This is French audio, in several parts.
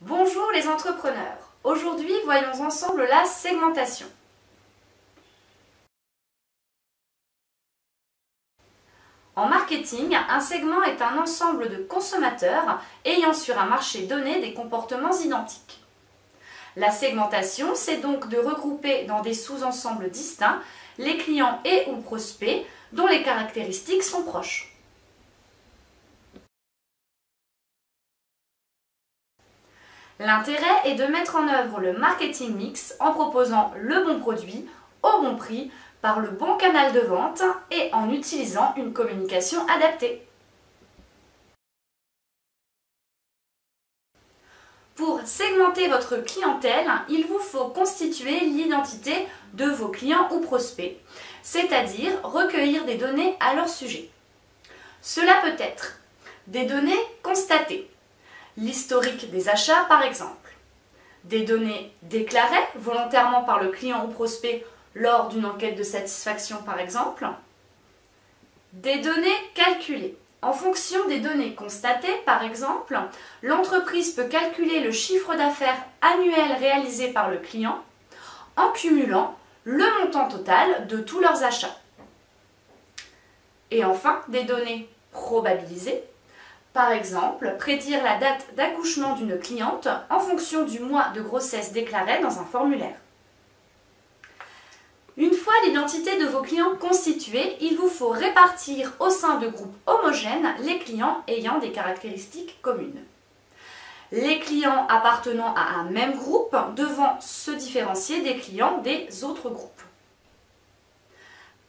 Bonjour les entrepreneurs. Aujourd'hui, voyons ensemble la segmentation. En marketing, un segment est un ensemble de consommateurs ayant sur un marché donné des comportements identiques. La segmentation, c'est donc de regrouper dans des sous-ensembles distincts les clients et ou prospects dont les caractéristiques sont proches. L'intérêt est de mettre en œuvre le marketing mix en proposant le bon produit au bon prix par le bon canal de vente et en utilisant une communication adaptée. Pour segmenter votre clientèle, il vous faut constituer l'identité de vos clients ou prospects, c'est-à-dire recueillir des données à leur sujet. Cela peut être des données constatées, l'historique des achats par exemple, des données déclarées volontairement par le client ou prospect lors d'une enquête de satisfaction par exemple, des données calculées. En fonction des données constatées, par exemple, l'entreprise peut calculer le chiffre d'affaires annuel réalisé par le client en cumulant le montant total de tous leurs achats. Et enfin, des données probabilisées. Par exemple, prédire la date d'accouchement d'une cliente en fonction du mois de grossesse déclaré dans un formulaire. Une fois l'identité de vos clients constituée, il vous faut répartir au sein de groupes homogènes les clients ayant des caractéristiques communes. Les clients appartenant à un même groupe devant se différencier des clients des autres groupes.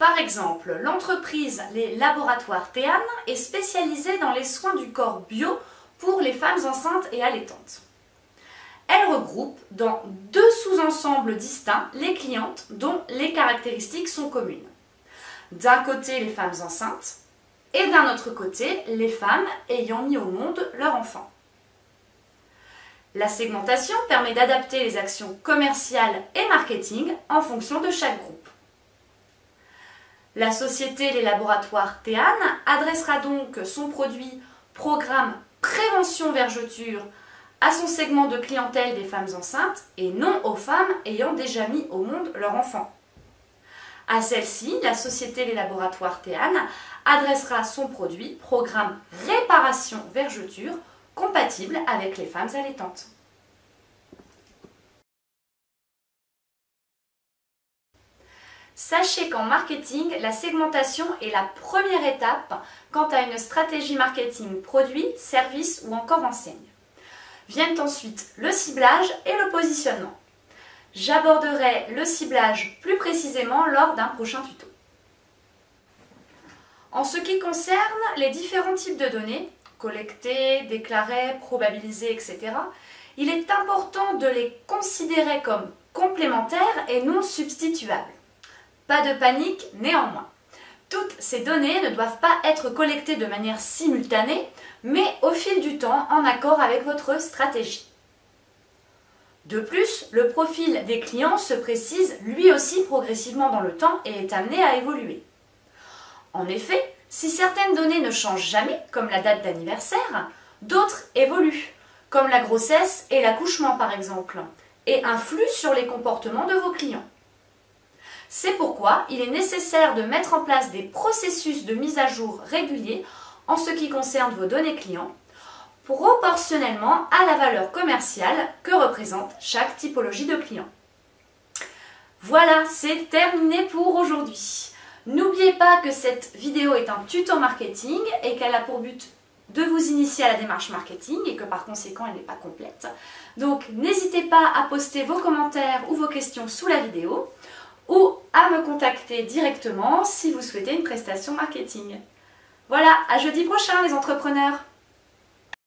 Par exemple, l'entreprise Les Laboratoires Théane est spécialisée dans les soins du corps bio pour les femmes enceintes et allaitantes. Elle regroupe dans deux sous-ensembles distincts les clientes dont les caractéristiques sont communes. D'un côté, les femmes enceintes et d'un autre côté, les femmes ayant mis au monde leur enfant. La segmentation permet d'adapter les actions commerciales et marketing en fonction de chaque groupe. La société Les Laboratoires Théane adressera donc son produit Programme Prévention Vergeture à son segment de clientèle des femmes enceintes et non aux femmes ayant déjà mis au monde leur enfant. À celle-ci, la société Les Laboratoires Théane adressera son produit Programme Réparation Vergeture compatible avec les femmes allaitantes. Sachez qu'en marketing, la segmentation est la première étape quant à une stratégie marketing produit, service ou encore enseigne. Viennent ensuite le ciblage et le positionnement. J'aborderai le ciblage plus précisément lors d'un prochain tuto. En ce qui concerne les différents types de données, collectées, déclarées, probabilisées, etc., il est important de les considérer comme complémentaires et non substituables. Pas de panique néanmoins. Toutes ces données ne doivent pas être collectées de manière simultanée, mais au fil du temps en accord avec votre stratégie. De plus, le profil des clients se précise lui aussi progressivement dans le temps et est amené à évoluer. En effet, si certaines données ne changent jamais, comme la date d'anniversaire, d'autres évoluent, comme la grossesse et l'accouchement par exemple, et influent sur les comportements de vos clients. C'est pourquoi il est nécessaire de mettre en place des processus de mise à jour réguliers en ce qui concerne vos données clients, proportionnellement à la valeur commerciale que représente chaque typologie de client. Voilà, c'est terminé pour aujourd'hui. N'oubliez pas que cette vidéo est un tuto marketing et qu'elle a pour but de vous initier à la démarche marketing et que par conséquent elle n'est pas complète. Donc n'hésitez pas à poster vos commentaires ou vos questions sous la vidéo ou à me contacter directement si vous souhaitez une prestation marketing. Voilà, à jeudi prochain les entrepreneurs!